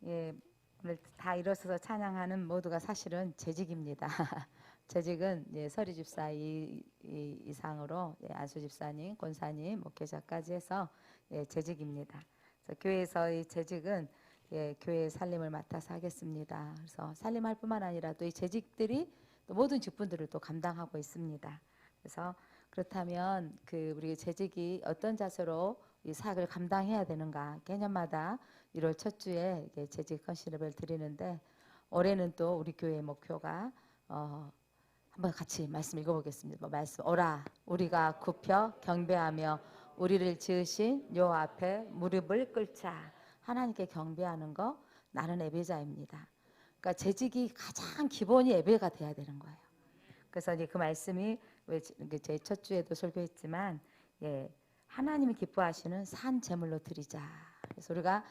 예, 오늘 다 일어서서 찬양하는 모두가 사실은 재직입니다. 재직은 예, 서리 집사 이상으로 예, 안수 집사님, 권사님, 목회자까지 해서 예, 재직입니다. 그래서 교회에서의 재직은 예, 교회의 살림을 맡아서 하겠습니다. 그래서 살림할 뿐만 아니라 또 이 재직들이 또 모든 직분들을 또 감당하고 있습니다. 그래서 그렇다면 그 우리 재직이 어떤 자세로 이 사역을 감당해야 되는가 개념마다 1월 첫 주에 재직 컨시럽을 드리는데 올해는 또 우리 교회 목표가 한번 같이 말씀 읽어보겠습니다. 말씀 오라 우리가 굽혀 경배하며 우리를 지으신 요 앞에 무릎을 꿇자. 하나님께 경배하는 거 나는 예배자입니다. 그러니까 재직이 가장 기본이 예배가 돼야 되는 거예요. 그래서 이제 그 말씀이 제 첫 주에도 설교했지만 예, 하나님이 기뻐하시는 산 제물로 드리자. 그래서 우리가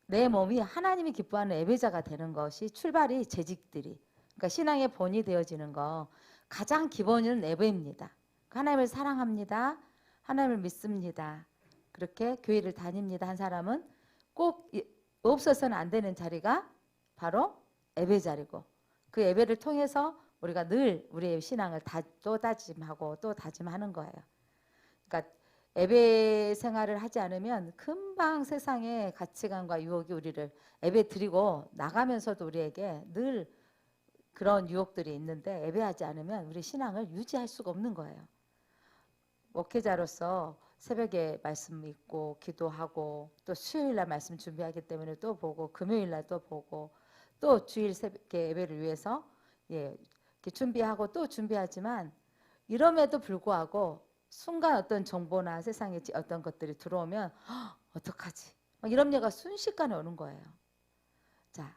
내 몸이 하나님이 기뻐하는 예배자가 되는 것이 출발이 재직들이 그러니까 신앙의 본이 되어지는 거 가장 기본은 예배입니다. 하나님을 사랑합니다. 하나님을 믿습니다. 그렇게 교회를 다닙니다. 한 사람은 꼭 없어서는 안 되는 자리가 바로 예배 자리고 그 예배를 통해서 우리가 늘 우리의 신앙을 또 다짐하고 또 다짐하는 거예요. 그러니까 예배 생활을 하지 않으면 금방 세상의 가치관과 유혹이 우리를 예배 드리고 나가면서도 우리에게 늘 그런 유혹들이 있는데 예배하지 않으면 우리 신앙을 유지할 수가 없는 거예요. 목회자로서 새벽에 말씀 읽고 기도하고 또 수요일날 말씀 준비하기 때문에 또 보고 금요일날 또 보고 또 주일 새벽에 예배를 위해서 예, 이렇게 준비하고 또 준비하지만 이럼에도 불구하고 순간 어떤 정보나 세상에 어떤 것들이 들어오면 어떡하지? 막 이런 얘가 순식간에 오는 거예요. 자,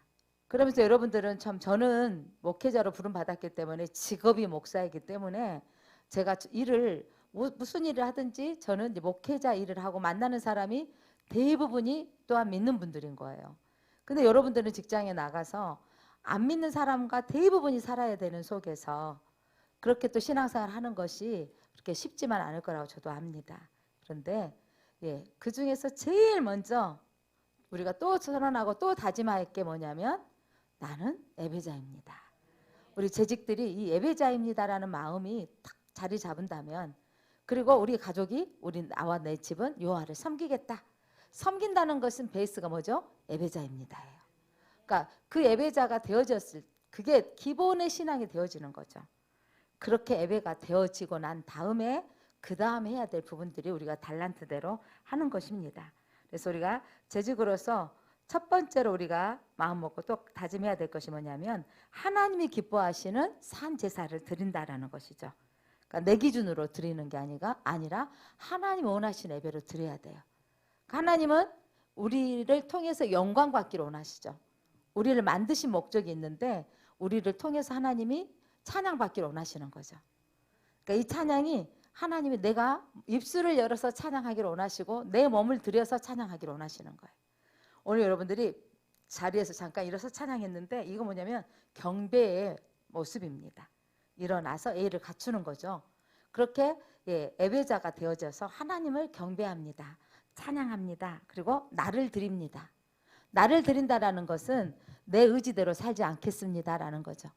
그러면서 여러분들은 참 저는 목회자로 부름받았기 때문에 직업이 목사이기 때문에 제가 일을 무슨 일을 하든지 저는 이제 목회자 일을 하고 만나는 사람이 대부분이 또한 믿는 분들인 거예요. 근데 여러분들은 직장에 나가서 안 믿는 사람과 대부분이 살아야 되는 속에서 그렇게 또 신앙생활 하는 것이 그렇게 쉽지만 않을 거라고 저도 압니다. 그런데 예, 그 중에서 제일 먼저 우리가 또 선언하고 또 다짐할 게 뭐냐면 나는 예배자입니다. 우리 재직들이 이 예배자입니다라는 마음이 탁 자리 잡은다면 그리고 우리 가족이 우리 나와 내 집은 여호와를 섬기겠다. 섬긴다는 것은 베이스가 뭐죠? 예배자입니다예요. 그러니까 그 예배자가 되어졌을 그게 기본의 신앙이 되어지는 거죠. 그렇게 예배가 되어지고 난 다음에 그 다음에 해야 될 부분들이 우리가 달란트대로 하는 것입니다. 그래서 우리가 재직으로서 첫 번째로 우리가 마음 먹고 또 다짐해야 될 것이 뭐냐면 하나님이 기뻐하시는 산 제사를 드린다라는 것이죠. 그러니까 내 기준으로 드리는 게 아니라 하나님 원하시는 예배로 드려야 돼요. 하나님은 우리를 통해서 영광 받기를 원하시죠. 우리를 만드신 목적이 있는데 우리를 통해서 하나님이 찬양받기를 원하시는 거죠. 그러니까 이 찬양이 하나님이 내가 입술을 열어서 찬양하기를 원하시고 내 몸을 들여서 찬양하기를 원하시는 거예요. 오늘 여러분들이 자리에서 잠깐 일어서 찬양했는데 이거 뭐냐면 경배의 모습입니다. 일어나서 예의를 갖추는 거죠. 그렇게 예배자가 되어져서 하나님을 경배합니다. 찬양합니다. 그리고 나를 드립니다. 나를 드린다라는 것은 내 의지대로 살지 않겠습니다라는 거죠.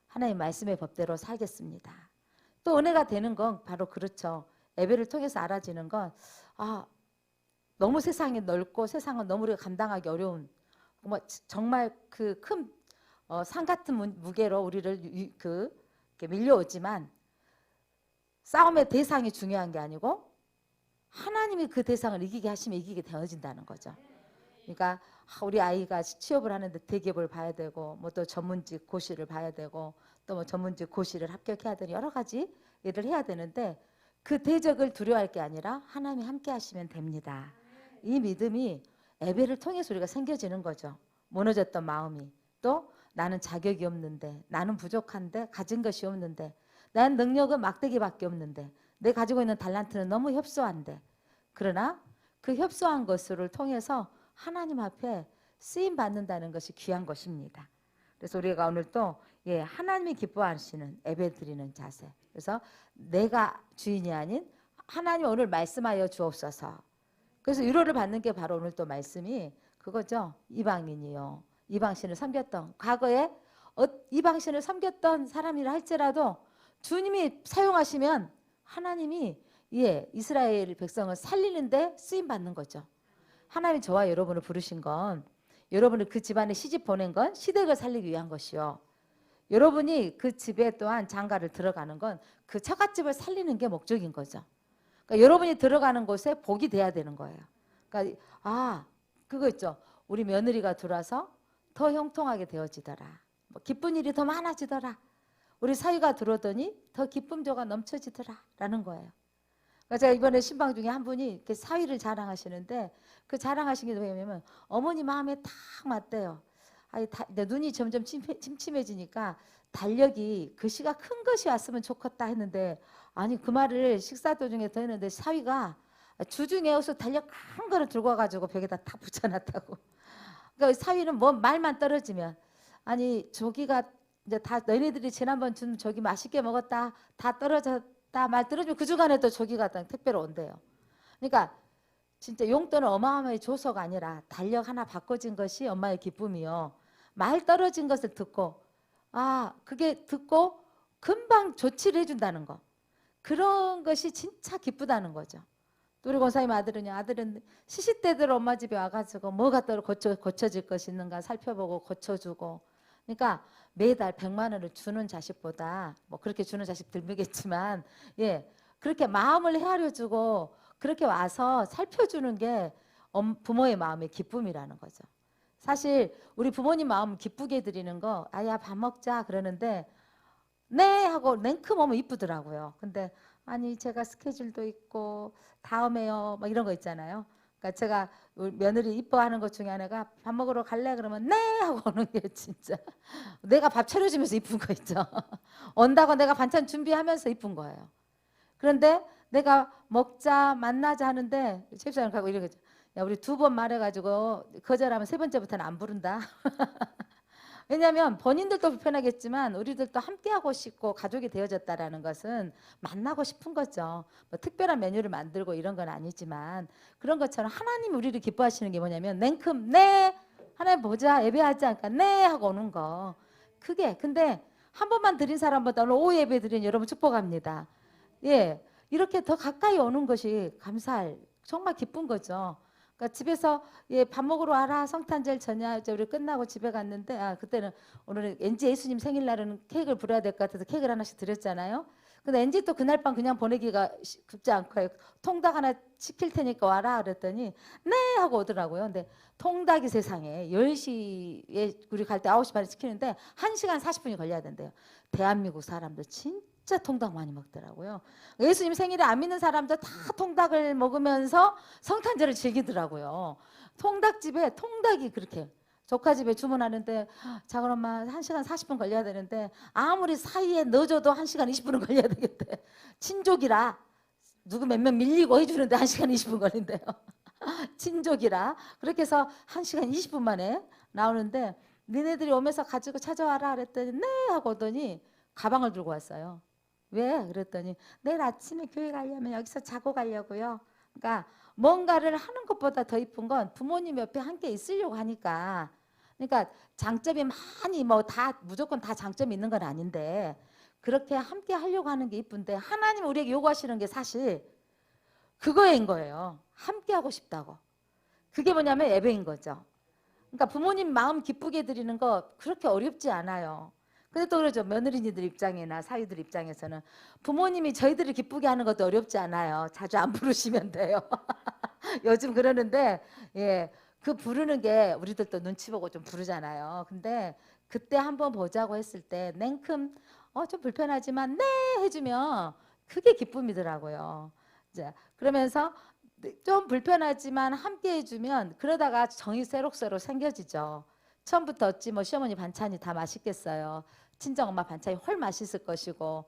하나님 말씀의 법대로 살겠습니다. 또 은혜가 되는 건 바로 그렇죠. 예배를 통해서 알아지는 건 너무 세상이 넓고 세상은 너무 우리가 감당하기 어려운 정말 그 큰 산 같은 무게로 우리를 이렇게 밀려오지만 싸움의 대상이 중요한 게 아니고 하나님이 그 대상을 이기게 하시면 이기게 되어진다는 거죠. 그러니까 우리 아이가 취업을 하는데 대기업을 봐야 되고 뭐 또 전문직 고시를 봐야 되고 또 뭐 전문직 고시를 합격해야 되는 여러 가지 일을 해야 되는데 그 대적을 두려워할 게 아니라 하나님이 함께 하시면 됩니다. 이 믿음이 예배를 통해서 우리가 생겨지는 거죠. 무너졌던 마음이 또 나는 자격이 없는데 나는 부족한데 가진 것이 없는데 난 능력은 막대기밖에 없는데 내 가지고 있는 달란트는 너무 협소한데 그러나 그 협소한 것을 통해서 하나님 앞에 쓰임 받는다는 것이 귀한 것입니다. 그래서 우리가 오늘 또 하나님이 기뻐하시는 예배 드리는 자세. 그래서 내가 주인이 아닌 하나님 오늘 말씀하여 주옵소서. 그래서 위로를 받는 게 바로 오늘 또 말씀이 그거죠. 이방인이요 이방신을 섬겼던 과거에 이방신을 섬겼던 사람이라 할지라도 주님이 사용하시면 하나님이 이스라엘 백성을 살리는데 쓰임 받는 거죠. 하나님이 저와 여러분을 부르신 건 여러분을 그 집안에 시집 보낸 건 시댁을 살리기 위한 것이요. 여러분이 그 집에 또한 장가를 들어가는 건 그 처갓집을 살리는 게 목적인 거죠. 그러니까 여러분이 들어가는 곳에 복이 돼야 되는 거예요. 그러니까 그거 있죠. 우리 며느리가 들어와서 더 형통하게 되어지더라. 뭐 기쁜 일이 더 많아지더라. 우리 사위가 들어오더니 더 기쁨조가 넘쳐지더라 라는 거예요. 그러니까 제가 이번에 신방 중에 한 분이 이렇게 사위를 자랑하시는데 그 자랑하신 게 뭐냐면 어머니 마음에 딱 맞대요. 눈이 점점 침침해지니까 달력이 글씨가 큰 것이 왔으면 좋겠다 했는데 아니 그 말을 식사 도중에 더 했는데 사위가 주중에 어서 달력 큰 거를 들고 와가지고 벽에다 탁 붙여놨다고. 그러니까 사위는 뭐 말만 떨어지면 아니 저기가 이제 다 너희들이 지난번 준 저기 맛있게 먹었다 다 떨어졌다 말 떨어지면 그 주간에 또 저기가 택배로 온대요. 그러니까 진짜 용돈을 어마어마하게 줘서가 아니라 달력 하나 바꿔진 것이 엄마의 기쁨이요. 말 떨어진 것을 듣고 그게 듣고 금방 조치를 해준다는 거. 그런 것이 진짜 기쁘다는 거죠. 또 우리 권사님 아들은 시시때대로 엄마 집에 와가지고 뭐가 또 고쳐질 것이 있는가 살펴보고 고쳐주고. 그러니까 매달 100만 원을 주는 자식보다 뭐 그렇게 주는 자식 들미겠지만 그렇게 마음을 헤아려주고 그렇게 와서 살펴주는 게 부모의 마음의 기쁨이라는 거죠. 사실 우리 부모님 마음 기쁘게 해드리는 거 아야 밥 먹자 그러는데 네 하고 냉큼 오면 이쁘더라고요. 근데 아니 제가 스케줄도 있고 다음에요 막 이런 거 있잖아요. 그러니까 제가 우리 며느리 이뻐하는 것 중에 하나가 밥 먹으러 갈래 그러면 네 하고 오는 게 진짜 내가 밥 차려주면서 이쁜 거 있죠. 온다고 내가 반찬 준비하면서 이쁜 거예요. 그런데 내가 먹자 만나자 하는데 집사람 가고 이러겠죠. 야 우리 2번 말해가지고 거절하면 3번째부터는 안 부른다. 왜냐하면 본인들도 불편하겠지만 우리들도 함께하고 싶고 가족이 되어졌다라는 것은 만나고 싶은 거죠. 뭐 특별한 메뉴를 만들고 이런 건 아니지만 그런 것처럼 하나님 우리를 기뻐하시는 게 뭐냐면 냉큼 네 하나님 보자 예배하지 않을까 네 하고 오는 거. 그게 근데 한 번만 드린 사람보다 오늘 오후 예배 드린 여러분 축복합니다. 이렇게 더 가까이 오는 것이 감사할 정말 기쁜 거죠. 그러니까 집에서 밥 먹으러 와라 성탄절 저녁 우리 끝나고 집에 갔는데 그때는 오늘 엔지 예수님 생일날은 케이크를 불어야 될 것 같아서 케이크를 하나씩 드렸잖아요. 근데 엔지 또 그날 밤 그냥 보내기가 쉽지 않고 통닭 하나 시킬 테니까 와라 그랬더니 네 하고 오더라고요. 근데 통닭이 세상에 10시에 우리 갈 때 9시 반에 시키는데 1시간 40분이 걸려야 된대요. 대한민국 사람들 진짜 통닭 많이 먹더라고요. 예수님 생일에 안 믿는 사람들 다 통닭을 먹으면서 성탄절을 즐기더라고요. 통닭집에 통닭이 그렇게 조카 집에 주문하는데 작은 엄마 1시간 40분 걸려야 되는데 아무리 사이에 넣어줘도 1시간 20분은 걸려야 되겠대. 친족이라 누구 몇 명 밀리고 해주는데 1시간 20분 걸린대요. 친족이라 그렇게 해서 1시간 20분 만에 나오는데 니네들이 오면서 가지고 찾아와라 그랬더니 네 하고 오더니 가방을 들고 왔어요. 왜? 그랬더니 내일 아침에 교회 가려면 여기서 자고 가려고요. 그러니까 뭔가를 하는 것보다 더 이쁜 건 부모님 옆에 함께 있으려고 하니까. 그러니까 장점이 많이 뭐 다 무조건 다 장점이 있는 건 아닌데 그렇게 함께 하려고 하는 게 이쁜데 하나님 우리에게 요구하시는 게 사실 그거인 거예요. 함께 하고 싶다고. 그게 뭐냐면 예배인 거죠. 그러니까 부모님 마음 기쁘게 드리는 거 그렇게 어렵지 않아요. 근데 또 그러죠. 며느리들 입장이나 사위들 입장에서는 부모님이 저희들을 기쁘게 하는 것도 어렵지 않아요. 자주 안 부르시면 돼요. 요즘 그러는데 그 부르는 게 우리들도 눈치 보고 좀 부르잖아요. 근데 그때 한번 보자고 했을 때 냉큼 좀 불편하지만 네 해주면 그게 기쁨이더라고요. 이제 그러면서 좀 불편하지만 함께 해주면 그러다가 정이 새록새록 생겨지죠. 처음부터 어찌 뭐 시어머니 반찬이 다 맛있겠어요. 친정엄마 반찬이 훨 맛있을 것이고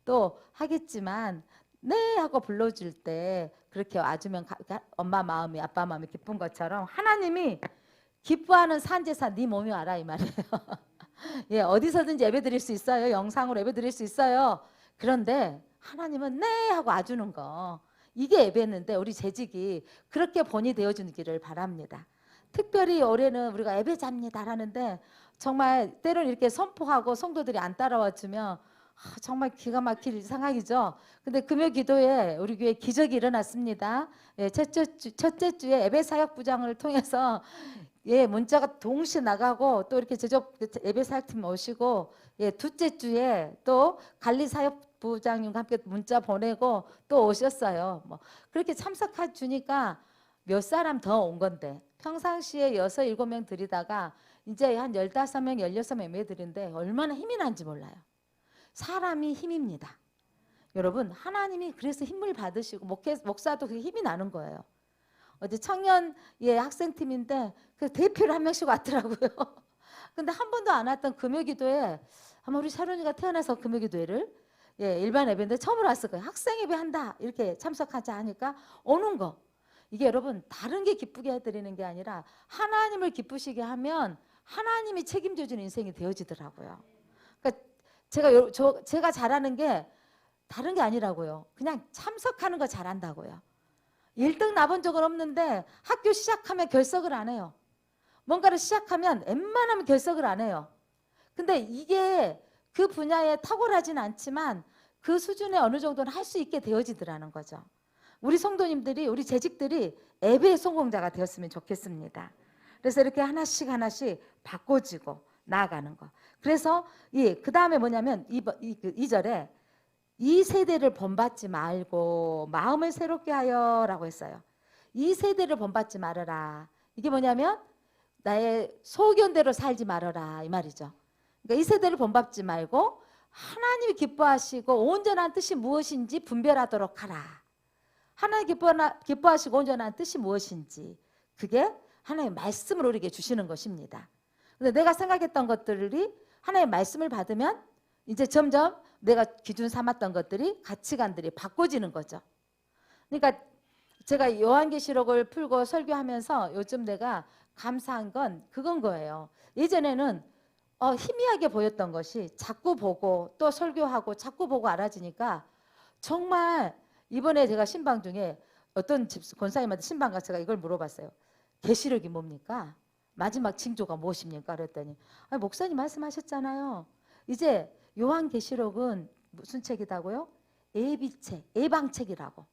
또 하겠지만 네 하고 불러줄 때 그렇게 와주면 엄마 마음이 아빠 마음이 기쁜 것처럼 하나님이 기뻐하는 산제사 네 몸이 알아 이 말이에요. 어디서든지 예배 드릴 수 있어요. 영상으로 예배 드릴 수 있어요. 그런데 하나님은 네 하고 와주는 거 이게 예배였는데 우리 재직이 그렇게 본이 되어주기를 바랍니다. 특별히 올해는 우리가 예배자입니다 하는데 정말 때로는 이렇게 선포하고 성도들이 안 따라와 주면 정말 기가 막힐 상황이죠. 근데 금요 기도에 우리 교회 기적이 일어났습니다. 예, 첫째 주에 예배 사역 부장을 통해서 예, 문자가 동시에 나가고 또 이렇게 제적 예배 사역팀 오시고 예, 둘째 주에 또 관리 사역 부장님과 함께 문자 보내고 또 오셨어요. 뭐 그렇게 참석해 주니까 몇 사람 더 온 건데 평상시에 6, 7명 드리다가 이제 한 15명, 16명 예배 드리는데 얼마나 힘이 난지 몰라요. 사람이 힘입니다. 여러분 하나님이 그래서 힘을 받으시고 목사도 그게 힘이 나는 거예요. 어제 청년 예, 학생팀인데 그 대표를 한 명씩 왔더라고요. 근데 한 번도 안 왔던 금요기도에 아마 우리 샤론이가 태어나서 금요기도회를 예, 일반 예배인데 처음으로 왔을 거예요. 학생 예배 한다 이렇게 참석하자 하니까 오는 거. 이게 여러분 다른 게 기쁘게 해드리는 게 아니라 하나님을 기쁘시게 하면 하나님이 책임져 주는 인생이 되어지더라고요. 그러니까 제가 잘하는 게 다른 게 아니라고요. 그냥 참석하는 거 잘한다고요. 1등 나본 적은 없는데 학교 시작하면 결석을 안 해요. 뭔가를 시작하면 웬만하면 결석을 안 해요. 근데 이게 그 분야에 탁월하진 않지만 그 수준에 어느 정도는 할 수 있게 되어지더라는 거죠. 우리 성도님들이 우리 재직들이 예배의 성공자가 되었으면 좋겠습니다. 그래서 이렇게 하나씩 하나씩 바꿔지고 나아가는 거. 그래서 그 다음에 뭐냐면 2절에 이 세대를 본받지 말고 마음을 새롭게 하여 라고 했어요. 이 세대를 본받지 말아라. 이게 뭐냐면 나의 소견대로 살지 말아라 이 말이죠. 그러니까 이 세대를 본받지 말고 하나님이 기뻐하시고 온전한 뜻이 무엇인지 분별하도록 하라. 하나님 기뻐하시고 온전한 뜻이 무엇인지 그게 하나님의 말씀을 우리에게 주시는 것입니다. 근데 내가 생각했던 것들이 하나님의 말씀을 받으면 이제 점점 내가 기준 삼았던 것들이 가치관들이 바꿔지는 거죠. 그러니까 제가 요한계시록을 풀고 설교하면서 요즘 내가 감사한 건 그건 거예요. 예전에는 희미하게 보였던 것이 자꾸 보고 또 설교하고 자꾸 보고 알아지니까 정말 이번에 제가 신방 중에 어떤 권사님한테 신방 가서 제가 이걸 물어봤어요. 계시록이 뭡니까? 마지막 징조가 무엇입니까? 그랬더니 목사님 말씀하셨잖아요. 이제 요한계시록은 무슨 책이다고요? 예비책, 예방책이라고.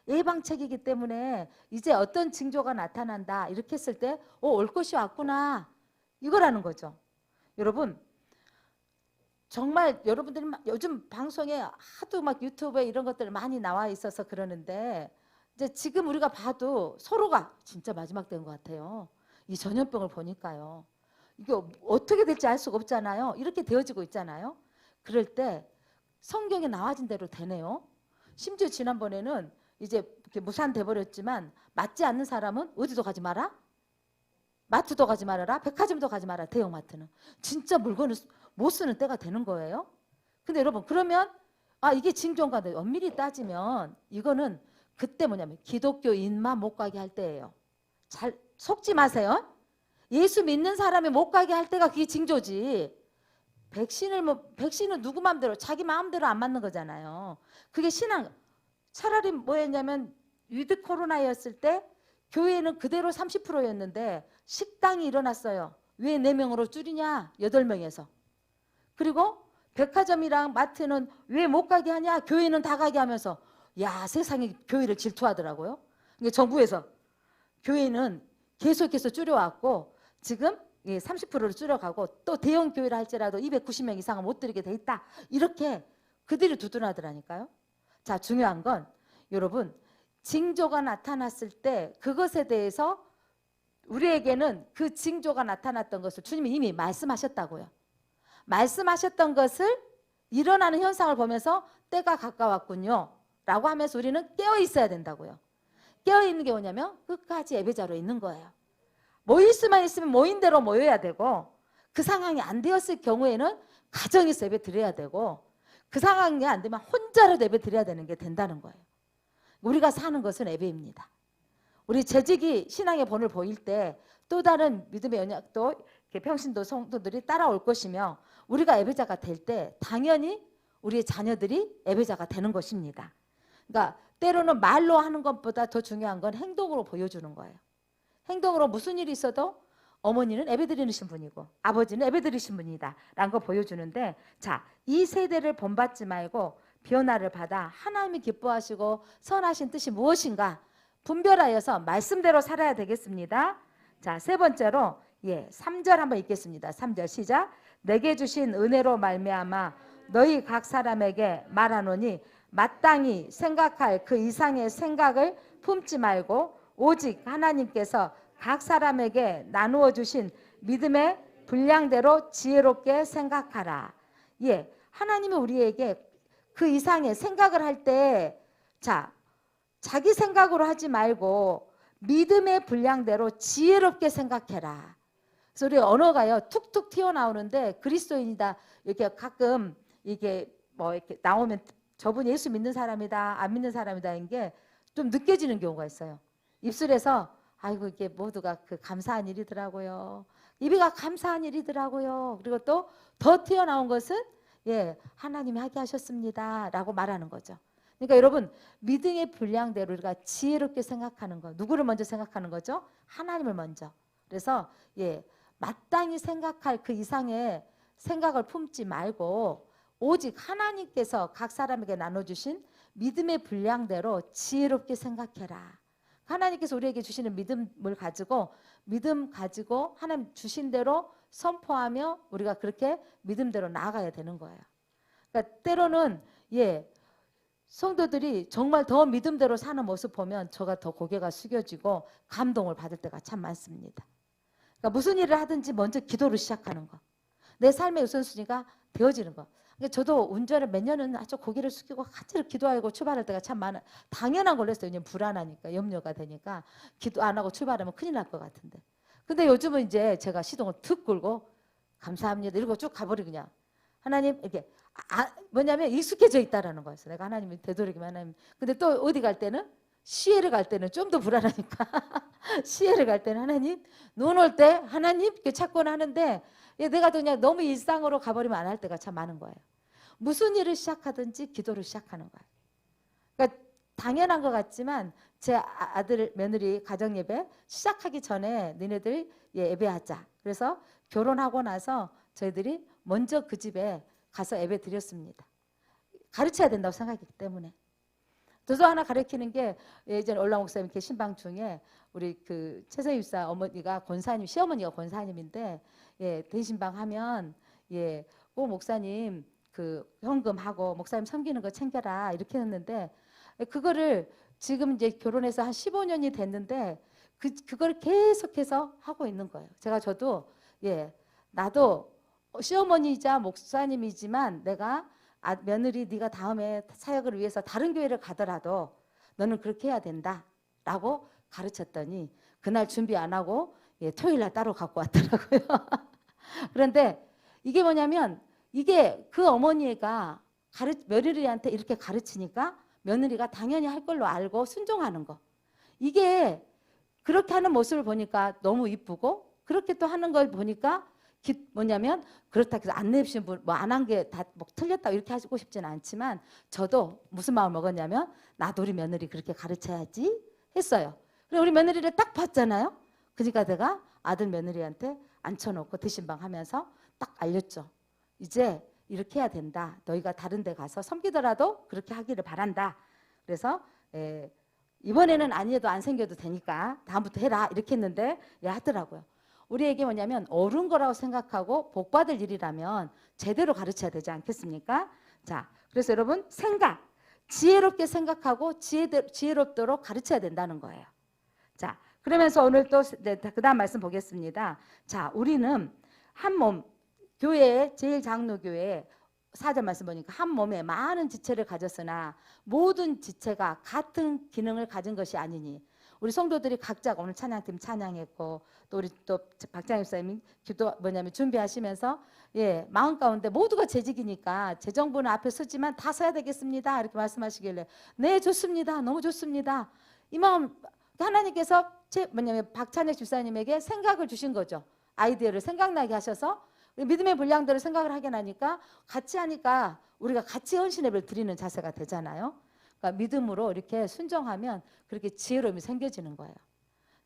예방책이기 때문에 이제 어떤 징조가 나타난다 이렇게 했을 때 올 것이 왔구나 이거라는 거죠. 여러분 정말 여러분들이 요즘 방송에 하도 막 유튜브에 이런 것들 많이 나와 있어서 그러는데 이제 지금 우리가 봐도 서로가 진짜 마지막 때인 것 같아요. 이 전염병을 보니까요. 이게 어떻게 될지 알 수가 없잖아요. 이렇게 되어지고 있잖아요. 그럴 때 성경에 나와진 대로 되네요. 심지어 지난번에는 이제 이렇게 무산돼 버렸지만 맞지 않는 사람은 어디도 가지 마라. 마트도 가지 말아라. 백화점도 가지 마라. 대형마트는. 진짜 물건을 못 쓰는 때가 되는 거예요. 근데 여러분 그러면 이게 징조인가? 엄밀히 따지면 이거는 그때 뭐냐면 기독교인만 못 가게 할 때예요. 잘 속지 마세요. 예수 믿는 사람이 못 가게 할 때가 그게 징조지. 백신은 누구 마음대로 자기 마음대로 안 맞는 거잖아요. 그게 신앙. 차라리 뭐였냐면 위드 코로나였을 때 교회는 그대로 30%였는데 식당이 일어났어요. 왜 4명으로 줄이냐? 8명에서. 그리고 백화점이랑 마트는 왜 못 가게 하냐? 교회는 다 가게 하면서 야 세상에 교회를 질투하더라고요. 그러니까 정부에서 교회는 계속해서 줄여왔고 지금 30%를 줄여가고 또 대형 교회를 할지라도 290명 이상은 못 드리게 돼 있다. 이렇게 그들이 두둔하더라니까요. 자, 중요한 건 여러분 징조가 나타났을 때 그것에 대해서 우리에게는 그 징조가 나타났던 것을 주님이 이미 말씀하셨다고요. 말씀하셨던 것을 일어나는 현상을 보면서 때가 가까웠군요 라고 하면서 우리는 깨어 있어야 된다고요. 깨어 있는 게 뭐냐면 끝까지 예배자로 있는 거예요. 모일 수만 있으면 모인 대로 모여야 되고 그 상황이 안 되었을 경우에는 가정에서 예배 드려야 되고 그 상황이 안 되면 혼자라도 예배 드려야 되는 게 된다는 거예요. 우리가 사는 것은 예배입니다. 우리 재직이 신앙의 본을 보일 때 또 다른 믿음의 언약도 평신도 성도들이 따라올 것이며 우리가 예배자가 될 때 당연히 우리의 자녀들이 예배자가 되는 것입니다. 그러니까 때로는 말로 하는 것보다 더 중요한 건 행동으로 보여주는 거예요. 행동으로 무슨 일이 있어도 어머니는 예배드리신 분이고 아버지는 예배드리신 분이다 라는 거 보여주는데, 자, 이 세대를 본받지 말고 변화를 받아 하나님이 기뻐하시고 선하신 뜻이 무엇인가 분별하여서 말씀대로 살아야 되겠습니다. 자, 세 번째로 3절 한번 읽겠습니다. 3절 시작. 내게 주신 은혜로 말미암아 너희 각 사람에게 말하노니 마땅히 생각할 그 이상의 생각을 품지 말고 오직 하나님께서 각 사람에게 나누어 주신 믿음의 분량대로 지혜롭게 생각하라. 하나님이 우리에게 그 이상의 생각을 할 때, 자, 자기 생각으로 하지 말고 믿음의 분량대로 지혜롭게 생각해라. 그래서 우리 언어가요 툭툭 튀어나오는데 그리스도인이다 이렇게 가끔 이게 뭐 이렇게 나오면 저분 예수 믿는 사람이다 안 믿는 사람이다인 게 좀 느껴지는 경우가 있어요. 입술에서 아이고 이게 모두가 그 감사한 일이더라고요. 입이가 감사한 일이더라고요. 그리고 또 더 튀어나온 것은 하나님이 하게 하셨습니다 라고 말하는 거죠. 그러니까 여러분 믿음의 분량대로 우리가 지혜롭게 생각하는 거, 누구를 먼저 생각하는 거죠? 하나님을 먼저. 그래서 마땅히 생각할 그 이상의 생각을 품지 말고 오직 하나님께서 각 사람에게 나눠주신 믿음의 분량대로 지혜롭게 생각해라. 하나님께서 우리에게 주시는 믿음을 가지고 믿음 가지고 하나님 주신 대로 선포하며 우리가 그렇게 믿음대로 나아가야 되는 거예요. 그러니까 때로는 성도들이 정말 더 믿음대로 사는 모습 보면 저가 더 고개가 숙여지고 감동을 받을 때가 참 많습니다. 그러니까 무슨 일을 하든지 먼저 기도를 시작하는 거. 내 삶의 우선순위가 되어지는 거. 그러니까 저도 운전을 몇 년은 아주 고개를 숙이고 한참 기도하고 출발할 때가 참 많아. 당연한 걸로 했어요. 왜냐면 불안하니까, 염려가 되니까 기도 안 하고 출발하면 큰일 날 것 같은데. 근데 요즘은 이제 제가 시동을 툭 끌고 감사합니다 이러고 쭉 가버리 그냥. 하나님 이렇게 뭐냐면 익숙해져 있다라는 거였어요. 내가 하나님이 되도록이면 하나님. 근데 또 어디 갈 때는 시애를 갈 때는 좀 더 불안하니까 시애를 갈 때는 하나님, 눈 올 때 하나님 이렇게 찾곤 하는데 내가 그냥 너무 일상으로 가버리면 안 할 때가 참 많은 거예요. 무슨 일을 시작하든지 기도를 시작하는 거예요. 그러니까 당연한 것 같지만 제 아들 며느리 가정예배 시작하기 전에 너네들 예배하자. 그래서 결혼하고 나서 저희들이 먼저 그 집에 가서 예배 드렸습니다. 가르쳐야 된다고 생각했기 때문에. 또 하나 가르치는 게 예전에 올라 목사님 계신방 중에 우리 그 최세희 집사 어머니가 권사님, 시어머니가 권사님인데 대신방 하면 꼭 목사님 그 현금하고 목사님 섬기는 거 챙겨라 이렇게 했는데 그거를 지금 이제 결혼해서 한 15년이 됐는데 그걸 계속해서 하고 있는 거예요. 저도 나도 시어머니이자 목사님이지만 내가 며느리 네가 다음에 사역을 위해서 다른 교회를 가더라도 너는 그렇게 해야 된다라고 가르쳤더니 그날 준비 안 하고 토요일 날 따로 갖고 왔더라고요. 그런데 이게 뭐냐면 이게 그 어머니가 며느리한테 이렇게 가르치니까 며느리가 당연히 할 걸로 알고 순종하는 거. 이게 그렇게 하는 모습을 보니까 너무 이쁘고 그렇게 또 하는 걸 보니까 뭐냐면 그렇다 해서 안 내신 분 뭐 안 한 게 다 뭐 틀렸다 이렇게 하고 싶지는 않지만 저도 무슨 마음을 먹었냐면 나도 우리 며느리 그렇게 가르쳐야지 했어요. 그리고 우리 며느리를 딱 봤잖아요. 그러니까 내가 아들 며느리한테 앉혀놓고 드신방 하면서 딱 알렸죠. 이제 이렇게 해야 된다. 너희가 다른 데 가서 섬기더라도 그렇게 하기를 바란다. 그래서 이번에는 아니어도 안 생겨도 되니까 다음부터 해라 이렇게 했는데 하더라고요. 우리에게 뭐냐면 옳은 거라고 생각하고 복 받을 일이라면 제대로 가르쳐야 되지 않겠습니까? 자, 그래서 여러분 생각, 지혜롭게 생각하고 지혜롭도록 가르쳐야 된다는 거예요. 자, 그러면서 오늘 또 그 다음 말씀 보겠습니다. 자, 우리는 한 몸, 교회 제일 장로교회 4절 말씀 보니까 한 몸에 많은 지체를 가졌으나 모든 지체가 같은 기능을 가진 것이 아니니. 우리 성도들이 각자 오늘 찬양팀 찬양했고 또 우리 또 박장희 목사님이 기도 준비하시면서 마음 가운데 모두가 재직이니까 재정부는 앞에 서지만 다 서야 되겠습니다 이렇게 말씀하시길래 네 좋습니다 너무 좋습니다 이 마음 하나님께서 박찬혁 집사님에게 생각을 주신 거죠. 아이디어를 생각나게 하셔서 믿음의 분량대로 생각을 하게 하니까 같이 하니까 우리가 같이 헌신 예배를 드리는 자세가 되잖아요. 그러니까 믿음으로 이렇게 순종하면 그렇게 지혜로움이 생겨지는 거예요.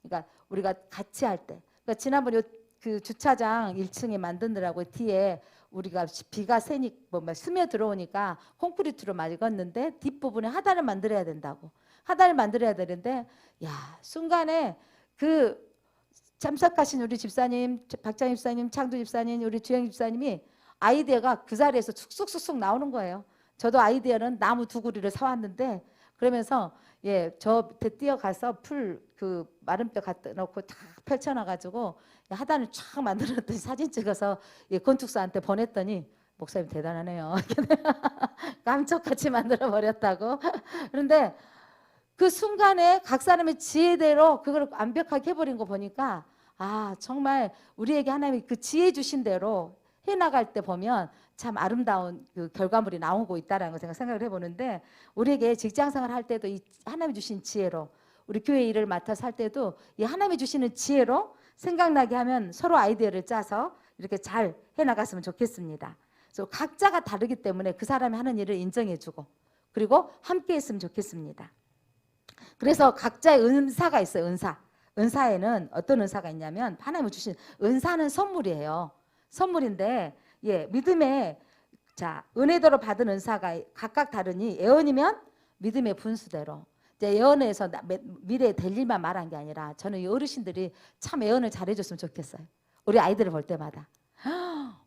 그러니까 우리가 같이 할 때. 그러니까 지난번에 그 주차장 1층에 만드느라고 뒤에 우리가 비가 새니 뭐 스며 들어오니까 콘크리트로 막았는데 뒷부분에 하단을 만들어야 된다고. 하단을 만들어야 되는데 야, 순간에 그 참석하신 우리 집사님, 박장희 집사님, 창두 집사님, 우리 주영 집사님이 아이디어가 그 자리에서 쑥쑥쑥쑥 나오는 거예요. 저도 아이디어는 나무 두 구리를 사왔는데 그러면서 예, 저 뛰어가서 풀 그 마름뼈 갖다 놓고 탁 펼쳐놔가지고 하단을 쫙 만들었더니 사진 찍어서 예, 건축사한테 보냈더니 목사님 대단하네요. 깜짝같이 만들어 버렸다고. 그런데 그 순간에 각 사람의 지혜대로 그걸 완벽하게 해버린 거 보니까 아 정말 우리에게 하나님이 그 지혜 주신 대로 해나갈 때 보면 참 아름다운 그 결과물이 나오고 있다라는 걸 제가 생각을 해보는데 우리에게 직장생활 할 때도 이 하나님이 주신 지혜로 우리 교회 일을 맡아서 할 때도 이 하나님이 주시는 지혜로 생각나게 하면 서로 아이디어를 짜서 이렇게 잘 해나갔으면 좋겠습니다. 그래서 각자가 다르기 때문에 그 사람이 하는 일을 인정해주고 그리고 함께 했으면 좋겠습니다. 그래서 각자의 은사가 있어요. 은사에는 어떤 은사가 있냐면 하나님이 주신 은사는 선물이에요. 선물인데 예, 믿음의 자 은혜대로 받은 은사가 각각 다르니 예언이면 믿음의 분수대로 이제 예언에서 미래에 될 일만 말한 게 아니라 저는 이 어르신들이 참 예언을 잘해줬으면 좋겠어요. 우리 아이들을 볼 때마다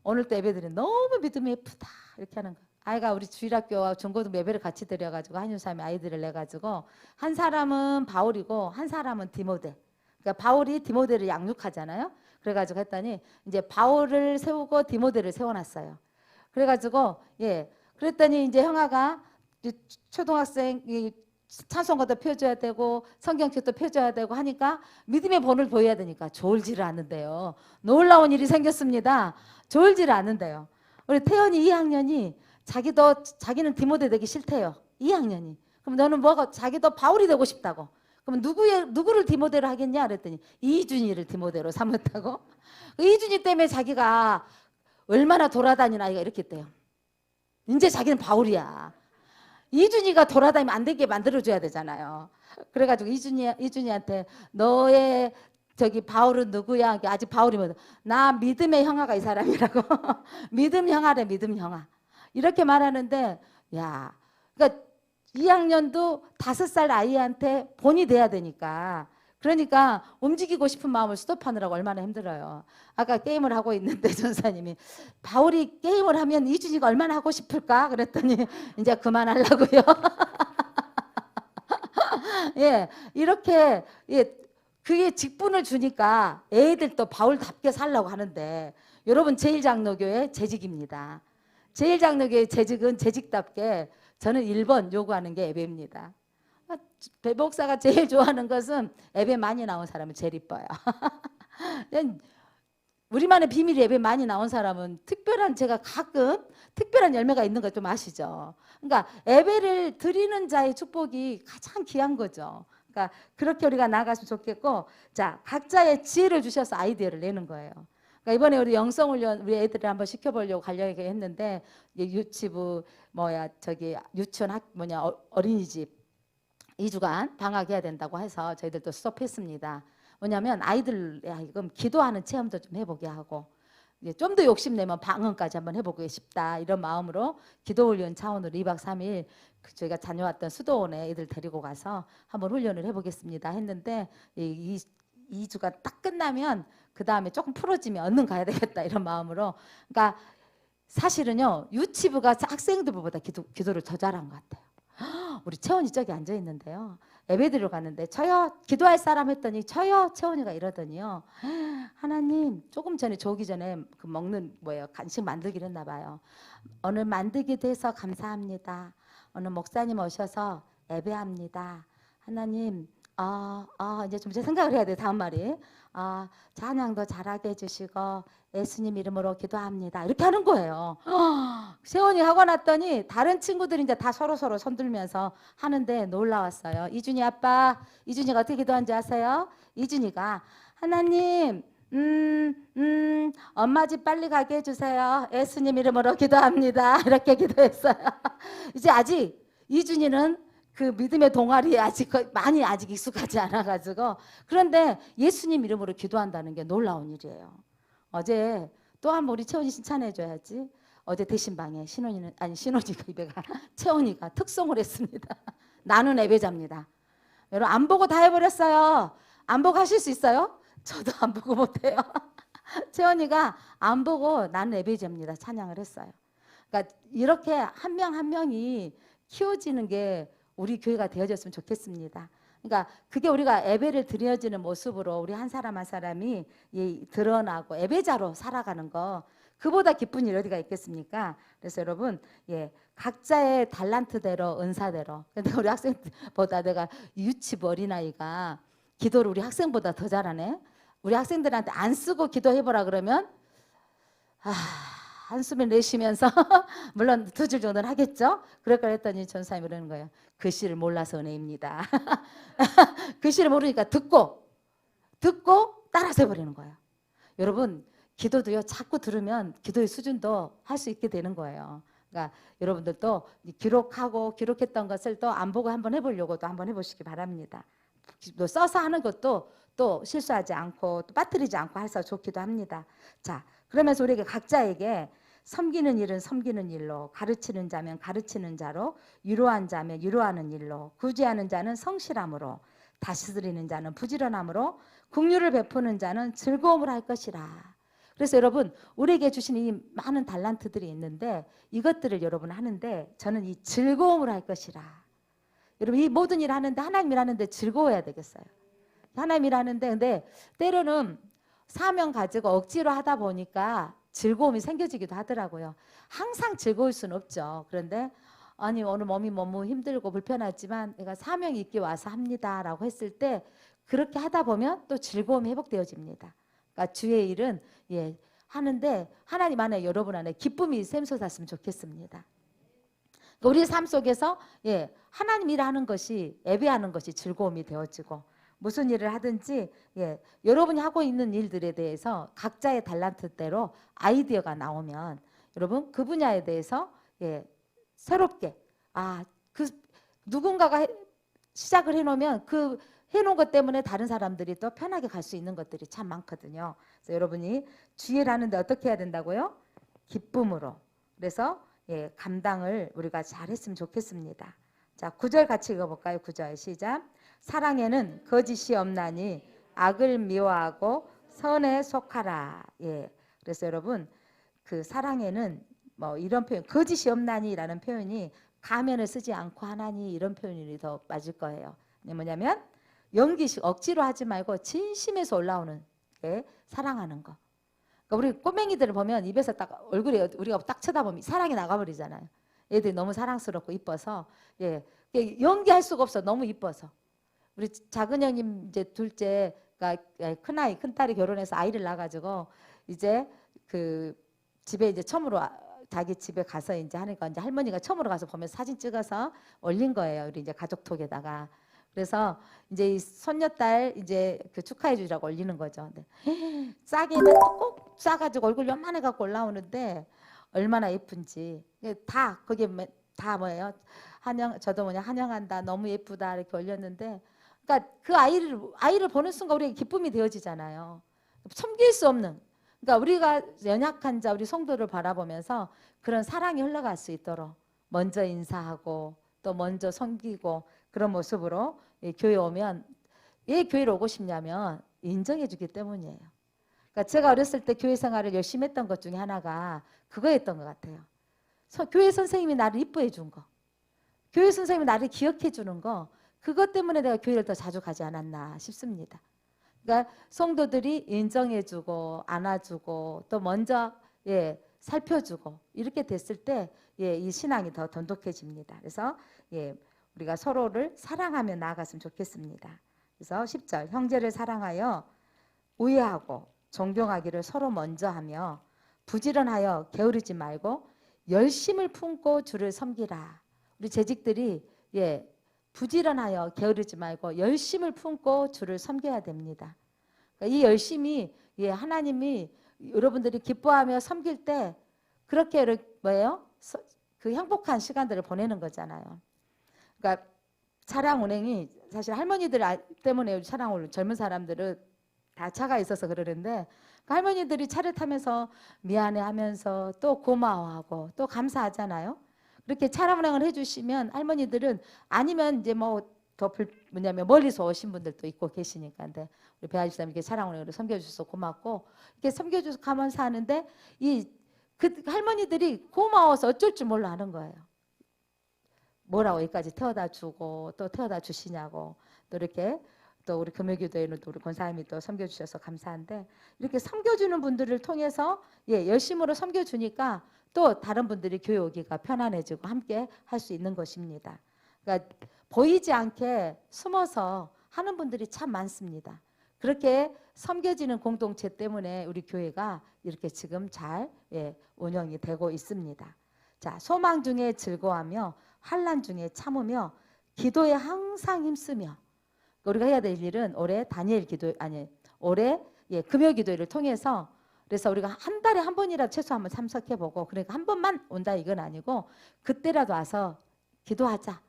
오늘 또 예배들이 너무 믿음이 예쁘다 이렇게 하는 거예요. 아이가 우리 주일학교와 중고등 예배를 같이 드려가지고 한윤삼이 아이들을 내가지고 한 사람은 바울이고 한 사람은 디모데. 그러니까 바울이 디모데를 양육하잖아요. 그래가지고 했더니 이제 바울을 세우고 디모데를 세워놨어요. 그래가지고 예, 그랬더니 이제 형아가 초등학생 찬송가도 펴줘야 되고 성경책도 펴줘야 되고 하니까 믿음의 본을 보여야 되니까 졸지를 않는데요. 놀라운 일이 생겼습니다. 졸지를 않는데요. 우리 태연이 2학년이 자기는 디모데 되기 싫대요. 2학년이. 그럼 너는 뭐가 자기도 바울이 되고 싶다고. 그럼 누구를 디모데로 하겠냐 그랬더니 이준이를 디모데로 삼았다고. 이준이 때문에 자기가 얼마나 돌아다니나 아이가 이렇게 했대요. 이제 자기는 바울이야. 이준이가 돌아다니면 안 되게 만들어줘야 되잖아요. 그래가지고 이준이한테 너의 저기 바울은 누구야? 아직 바울이면 나 믿음의 형아가 이 사람이라고. 믿음 형아래 믿음 형아. 이렇게 말하는데 야, 그러니까 2학년도 5살 아이한테 본이 돼야 되니까 그러니까 움직이고 싶은 마음을 스톱하느라고 얼마나 힘들어요. 아까 게임을 하고 있는데 전사님이 바울이 게임을 하면 이준이가 얼마나 하고 싶을까? 그랬더니 이제 그만하려고요. 예, 이렇게 예, 그게 직분을 주니까 애들도 바울답게 살려고 하는데 여러분 제1장로교의 재직입니다. 제1장로교의 재직은 재직답게 저는 1번 요구하는 게 예배입니다. 배 목사가 제일 좋아하는 것은 예배 많이 나온 사람은 제일 이뻐요. 우리만의 비밀 예배 많이 나온 사람은 제가 가끔 특별한 열매가 있는 거 좀 아시죠? 그러니까 예배를 드리는 자의 축복이 가장 귀한 거죠. 그러니까 그렇게 우리가 나아갔으면 좋겠고 자 각자의 지혜를 주셔서 아이디어를 내는 거예요. 그러니까 이번에 우리 영성훈련 우리 애들을 한번 시켜보려고 가려고 했는데 유치부 유치원 어린이집 2주간 방학해야 된다고 해서 저희들도 스톱했습니다. 뭐냐면 아이들 이건 기도하는 체험도 좀 해보게 하고 좀 더 욕심내면 방언까지 한번 해보고 싶다 이런 마음으로 기도훈련 차원으로 2박 3일 저희가 다녀왔던 수도원에 애들 데리고 가서 한번 훈련을 해보겠습니다 했는데 이 2주가 딱 끝나면 그 다음에 조금 풀어지면 얼른 가야 되겠다 이런 마음으로 그러니까 사실은요 유치부가 학생들보다 기도를 더 잘한 것 같아요. 우리 채원이 저기 앉아 있는데요. 예배드리러 갔는데 저요 기도할 사람 했더니 저요 채원이가 이러더니요. 하나님 조금 전에 오기 전에 그 먹는 간식 만들기로 했나 봐요. 오늘 만들게 돼서 감사합니다. 오늘 목사님 오셔서 예배합니다. 하나님 이제 좀 생각을 해야 돼 다음 말이. 찬양도 잘하게 해주시고 예수님 이름으로 기도합니다. 이렇게 하는 거예요. 세원이 하고 났더니 다른 친구들이 이제 다 서로 손들면서 하는데 놀라웠어요. 이준이 아빠, 이준이가 어떻게 기도한지 아세요? 이준이가 하나님 엄마 집 빨리 가게 해주세요. 예수님 이름으로 기도합니다. 이렇게 기도했어요. 이제 아직 이준이는 그 믿음의 동아리에 아직 많이 아직 익숙하지 않아가지고. 그런데 예수님 이름으로 기도한다는 게 놀라운 일이에요. 어제 또 한 번 우리 채원이 칭찬해줘야지. 어제 대신방에 신혼이는 아니 신혼이가 이배가 채원이가 특송을 했습니다. 나는 예배자입니다. 여러분 안 보고 다 해버렸어요. 안 보고 하실 수 있어요? 저도 안 보고 못해요. 채원이가 안 보고 나는 예배자입니다. 찬양을 했어요. 그러니까 이렇게 한 명 한 명이 키워지는 게 우리 교회가 되어졌으면 좋겠습니다. 그러니까 그게 우리가 예배를 드려지는 모습으로 우리 한 사람 한 사람이 드러나고 예배자로 살아가는 거, 그보다 기쁜 일 어디가 있겠습니까? 그래서 여러분, 각자의 달란트대로 은사대로. 근데 우리 학생보다 내가 유치부 어린아이가 기도를 우리 학생보다 더 잘하네. 우리 학생들한테 안 쓰고 기도해보라 그러면 한숨을 내쉬면서 물론 2줄 정도는 하겠죠. 그럴 걸 했더니 전사님이 그러는 거예요. 글씨를 몰라서 은혜입니다. 글씨를 모르니까 듣고 따라서 해버리는 거예요. 여러분 기도도요, 자꾸 들으면 기도의 수준도 할 수 있게 되는 거예요. 그러니까 여러분들도 기록했던 것을 또 안 보고 한번 해보려고 또 한번 해보시기 바랍니다. 또 써서 하는 것도 또 실수하지 않고 또 빠뜨리지 않고 해서 좋기도 합니다. 자, 그러면서 우리에게 각자에게 섬기는 일은 섬기는 일로, 가르치는 자면 가르치는 자로, 위로한 자면 위로하는 일로, 구제하는 자는 성실함으로, 다스리는 자는 부지런함으로, 긍휼을 베푸는 자는 즐거움을 할 것이라. 그래서 여러분 우리에게 주신 이 많은 달란트들이 있는데 이것들을 여러분 하는데 저는 이 즐거움을 할 것이라. 여러분 이 모든 일을 하는데 하나님 일하는데 즐거워야 되겠어요. 하나님 일하는데 근데 때로는 사명 가지고 억지로 하다 보니까 즐거움이 생겨지기도 하더라고요. 항상 즐거울 수는 없죠. 그런데 아니 오늘 몸이 너무 힘들고 불편하지만 내가 사명이 있게 와서 합니다라고 했을 때 그렇게 하다 보면 또 즐거움이 회복되어집니다. 그러니까 주의 일은 하는데 하나님 안에 여러분 안에 기쁨이 샘솟았으면 좋겠습니다. 그러니까 우리 삶 속에서 하나님 일하는 것이 예배하는 것이 즐거움이 되어지고 무슨 일을 하든지 여러분이 하고 있는 일들에 대해서 각자의 달란트대로 아이디어가 나오면 여러분 그 분야에 대해서 새롭게 그 누군가가 시작을 해놓으면 그 해놓은 것 때문에 다른 사람들이 또 편하게 갈 수 있는 것들이 참 많거든요. 그래서 여러분이 주의를 하는데 어떻게 해야 된다고요? 기쁨으로. 그래서 감당을 우리가 잘했으면 좋겠습니다. 자, 9절 같이 읽어볼까요? 9절 시작. 사랑에는 거짓이 없나니 악을 미워하고 선에 속하라. 그래서 여러분 그 사랑에는 뭐 이런 표현, 거짓이 없나니라는 표현이 가면을 쓰지 않고 하나니 이런 표현이 더 맞을 거예요. 뭐냐면 연기식 억지로 하지 말고 진심에서 올라오는 게 사랑하는 거. 그러니까 우리 꼬맹이들을 보면 입에서 딱 얼굴에 우리가 딱 쳐다보면 사랑이 나가버리잖아요. 애들이 너무 사랑스럽고 이뻐서 연기할 수가 없어. 너무 이뻐서. 우리 작은 형님 이제 둘째가 큰딸이 결혼해서 아이를 낳아가지고 이제 그 집에 이제 처음으로 자기 집에 가서 이제 하니까 이제 할머니가 처음으로 가서 보면서 사진 찍어서 올린 거예요. 우리 이제 가족톡에다가. 그래서 이제 이 손녀딸 이제 그 축하해 주라고 올리는 거죠. 근데 싸게는 꼭 싸가지고 얼굴 요만해 갖고 올라오는데 얼마나 예쁜지 다 거기에 다 뭐예요? 저도 환영한다, 너무 예쁘다 이렇게 올렸는데, 그러니까 그 아이를 보는 순간 우리에게 기쁨이 되어지잖아요. 섬길 수 없는. 그러니까 우리가 연약한 자 우리 성도를 바라보면서 그런 사랑이 흘러갈 수 있도록 먼저 인사하고 또 먼저 섬기고 그런 모습으로 교회 오면 왜 교회로 오고 싶냐면 인정해 주기 때문이에요. 그러니까 제가 어렸을 때 교회 생활을 열심히 했던 것 중에 하나가 그거였던 것 같아요. 교회 선생님이 나를 이뻐해 준 거, 교회 선생님이 나를 기억해 주는 거, 그것 때문에 내가 교회를 더 자주 가지 않았나 싶습니다. 그러니까 성도들이 인정해주고 안아주고 또 먼저 살펴주고 이렇게 됐을 때 이 신앙이 더 돈독해집니다. 그래서 우리가 서로를 사랑하며 나아갔으면 좋겠습니다. 그래서 10절 형제를 사랑하여 우애하고 존경하기를 서로 먼저 하며 부지런하여 게으르지 말고 열심을 품고 주를 섬기라. 우리 재직들이 부지런하여 게으르지 말고 열심을 품고 주를 섬겨야 됩니다. 그러니까 이 열심이 하나님이 여러분들이 기뻐하며 섬길 때 그렇게 뭐예요? 그 행복한 시간들을 보내는 거잖아요. 그러니까 차량 운행이 사실 할머니들 때문에 차량 운행, 젊은 사람들은 다 차가 있어서 그러는데 그 할머니들이 차를 타면서 미안해하면서 또 고마워하고 또 감사하잖아요. 그렇게 차량 운행을 해주시면 할머니들은 아니면 이제 뭐 더 뭐냐면 멀리서 오신 분들도 있고 계시니까 근데 우리 배아집 사님 이렇게 차량 운행으로 섬겨주셔서 고맙고 이렇게 섬겨주셔서 가면서 하는데 이 그 할머니들이 고마워서 어쩔 줄 몰라 하는 거예요. 뭐라고 여기까지 태워다 주고 또 태워다 주시냐고 또 이렇게 또 우리 금요기도에는 또 우리 권사님이 또 섬겨주셔서 감사한데 이렇게 섬겨주는 분들을 통해서 열심으로 섬겨주니까 또 다른 분들이 교회 오기가 편안해지고 함께 할 수 있는 것입니다. 그러니까 보이지 않게 숨어서 하는 분들이 참 많습니다. 그렇게 섬겨지는 공동체 때문에 우리 교회가 이렇게 지금 잘 운영이 되고 있습니다. 자, 소망 중에 즐거워하며 환난 중에 참으며 기도에 항상 힘쓰며 우리가 해야 될 일은 올해 올해 금요 기도회를 통해서 그래서 우리가 한 달에 한 번이라도 최소 한번 참석해보고 그러니까 한 번만 온다 이건 아니고 그때라도 와서 기도하자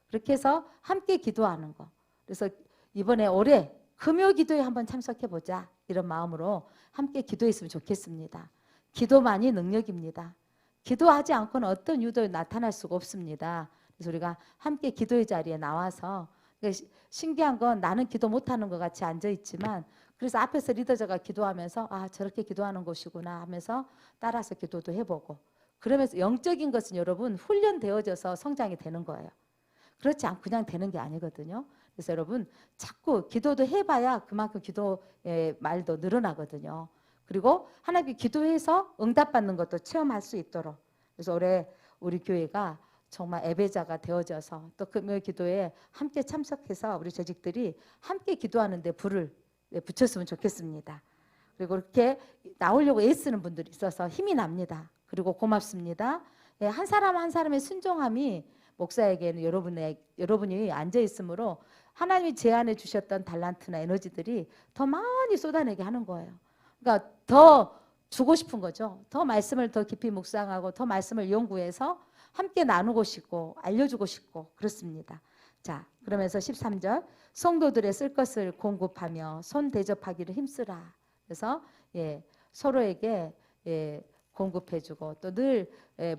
그렇게 해서 함께 기도하는 거 그래서 이번에 올해 금요 기도회 한번 참석해보자 이런 마음으로 함께 기도했으면 좋겠습니다. 기도만이 능력입니다. 기도하지 않고는 어떤 유도에 나타날 수가 없습니다. 그래서 우리가 함께 기도의 자리에 나와서 신기한 건 나는 기도 못하는 것 같이 앉아있지만 그래서 앞에서 리더자가 기도하면서 아 저렇게 기도하는 곳이구나 하면서 따라서 기도도 해보고 그러면서 영적인 것은 여러분 훈련되어져서 성장이 되는 거예요. 그렇지 않고 그냥 되는 게 아니거든요. 그래서 여러분 자꾸 기도도 해봐야 그만큼 기도의 말도 늘어나거든요. 그리고 하나님께 기도해서 응답받는 것도 체험할 수 있도록 그래서 올해 우리 교회가 정말 예배자가 되어져서 또 금요 기도에 함께 참석해서 우리 재직들이 함께 기도하는 데 불을 붙였으면 좋겠습니다. 그리고 이렇게 나오려고 애쓰는 분들이 있어서 힘이 납니다. 그리고 고맙습니다. 한 사람 한 사람의 순종함이 목사에게는 여러분이 앉아있으므로 하나님이 제안해 주셨던 달란트나 에너지들이 더 많이 쏟아내게 하는 거예요. 그러니까 더 주고 싶은 거죠. 더 말씀을 더 깊이 묵상하고 더 말씀을 연구해서 함께 나누고 싶고 알려주고 싶고 그렇습니다. 자, 그러면서 13절 성도들의 쓸 것을 공급하며 손 대접하기를 힘쓰라. 그래서 서로에게 공급해주고 또 늘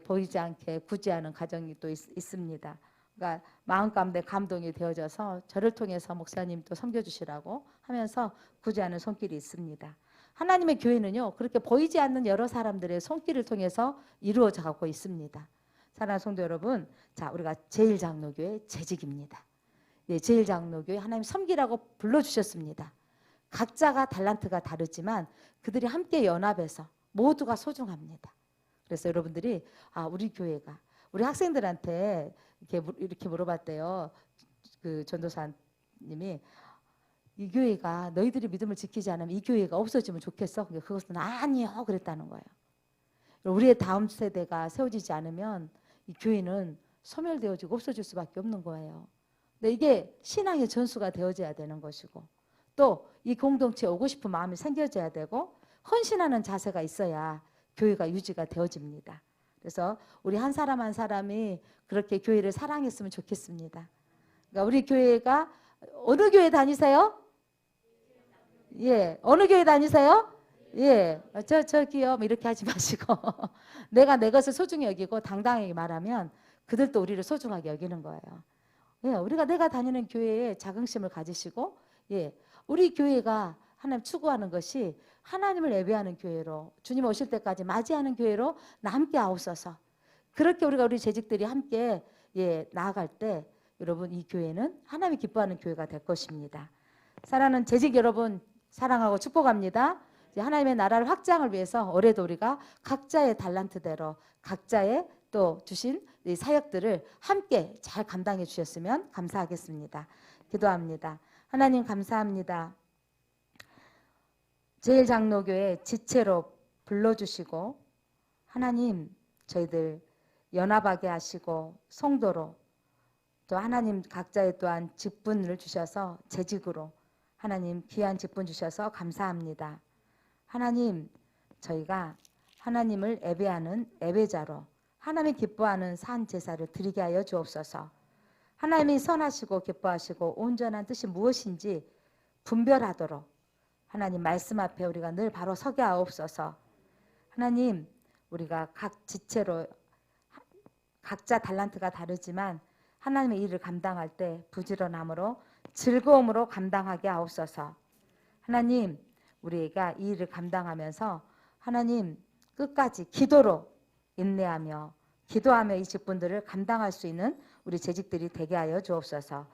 보이지 않게 구제하는 가정이 또 있습니다. 그러니까 마음 가운데 감동이 되어져서 저를 통해서 목사님도 섬겨주시라고 하면서 구제하는 손길이 있습니다. 하나님의 교회는요 그렇게 보이지 않는 여러 사람들의 손길을 통해서 이루어져 가고 있습니다. 사랑하는 성도 여러분, 자 우리가 제1장로교회 재직입니다. 제1장로교회 하나님 섬기라고 불러주셨습니다. 각자가 달란트가 다르지만 그들이 함께 연합해서 모두가 소중합니다. 그래서 여러분들이 우리 교회가 우리 학생들한테 이렇게 물어봤대요. 그 전도사님이 이 교회가 너희들이 믿음을 지키지 않으면 이 교회가 없어지면 좋겠어? 그것은 아니요 그랬다는 거예요. 우리의 다음 세대가 세워지지 않으면 이 교회는 소멸되어지고 없어질 수밖에 없는 거예요. 근데 이게 신앙의 전수가 되어져야 되는 것이고 또 이 공동체에 오고 싶은 마음이 생겨져야 되고 헌신하는 자세가 있어야 교회가 유지가 되어집니다. 그래서 우리 한 사람 한 사람이 그렇게 교회를 사랑했으면 좋겠습니다. 그러니까 우리 교회가 어느 교회 다니세요? 어느 교회 다니세요? 저기요 이렇게 하지 마시고 내가 내 것을 소중히 여기고 당당하게 말하면 그들도 우리를 소중하게 여기는 거예요. 우리가 내가 다니는 교회에 자긍심을 가지시고 우리 교회가 하나님 추구하는 것이 하나님을 예배하는 교회로 주님 오실 때까지 맞이하는 교회로 남게 하옵소서. 그렇게 우리 재직들이 함께 나아갈 때 여러분 이 교회는 하나님이 기뻐하는 교회가 될 것입니다. 사랑하는 재직 여러분 사랑하고 축복합니다. 하나님의 나라를 확장을 위해서 올해도 우리가 각자의 달란트대로 각자의 또 주신 이 사역들을 함께 잘 감당해 주셨으면 감사하겠습니다. 기도합니다. 하나님 감사합니다. 제1장로교회 지체로 불러주시고 하나님 저희들 연합하게 하시고 성도로 또 하나님 각자의 또한 직분을 주셔서 재직으로 하나님 귀한 직분 주셔서 감사합니다. 하나님 저희가 하나님을 예배하는 예배자로 하나님이 기뻐하는 산 제사를 드리게 하여 주옵소서. 하나님이 선하시고 기뻐하시고 온전한 뜻이 무엇인지 분별하도록 하나님 말씀 앞에 우리가 늘 바로 서게 하옵소서. 하나님, 우리가 각 지체로 각자 달란트가 다르지만 하나님의 일을 감당할 때 부지런함으로 즐거움으로 감당하게 하옵소서. 하나님, 우리가 이 일을 감당하면서 하나님 끝까지 기도로 인내하며 기도하며 이 직분들을 감당할 수 있는 우리 재직들이 되게 하여 주옵소서.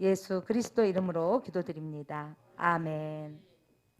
예수 그리스도 이름으로 기도드립니다. 아멘.